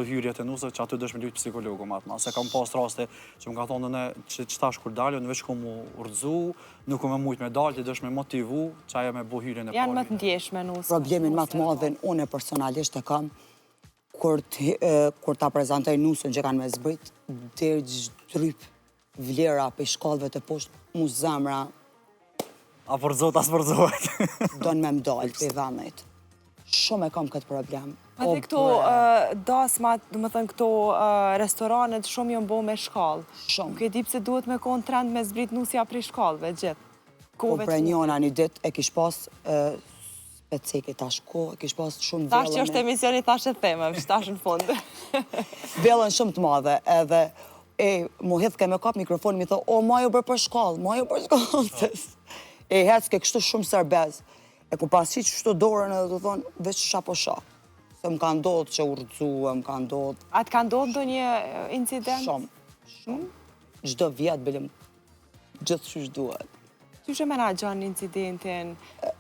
hyrjet e nusë që aty dëshme lujtë psikologu matma. Se kam pas raste që më ka thonë në që qëtash kur daljo, në veç ku mu urdzu, nuk ku me mujtë me dalë, të dëshme motivu, që aja me bu hyrjen e parë. Janë më të ndjeshme nusë. Problemin më të madhin unë personalisht e kam kur ta prezantoj nusën që kanë me zbrit, deri gjtryp vlera për shkallëve të poshtë, mu zemra A përzot, as përzohet. do në me mdalë për vëndit. Shumë e kam këtë problem. Pa dhe këto dasmat, dhe më thënë këto restoranet shumë jënë bo me shkallë. Shumë. Nuk e di pse duhet me konë trend me zbrit nusja prej shkallëve, gjithë. Po pre njona një dit e kish pas speceki tash ko, e kish pas shumë Tash që është emisioni, tash e theme, tash në fund. Vellën shumë të madhe, edhe mu hithë ke me kap mikrofonin, mi thë, o, ma ju bërë për shkallë, ma ju për shkallë. E hecë ke kështu shumë sërbez. E ku pasi që shtu dorën edhe të thonë, veç sha po sha. Se më ka ndodhë që urdzuë, më ka ndodhë. A të ka ndodhë do një incident? Shumë. Gjdo vjetë, bilim, gjithë që shduhet. Që që mena gjanë incidentin?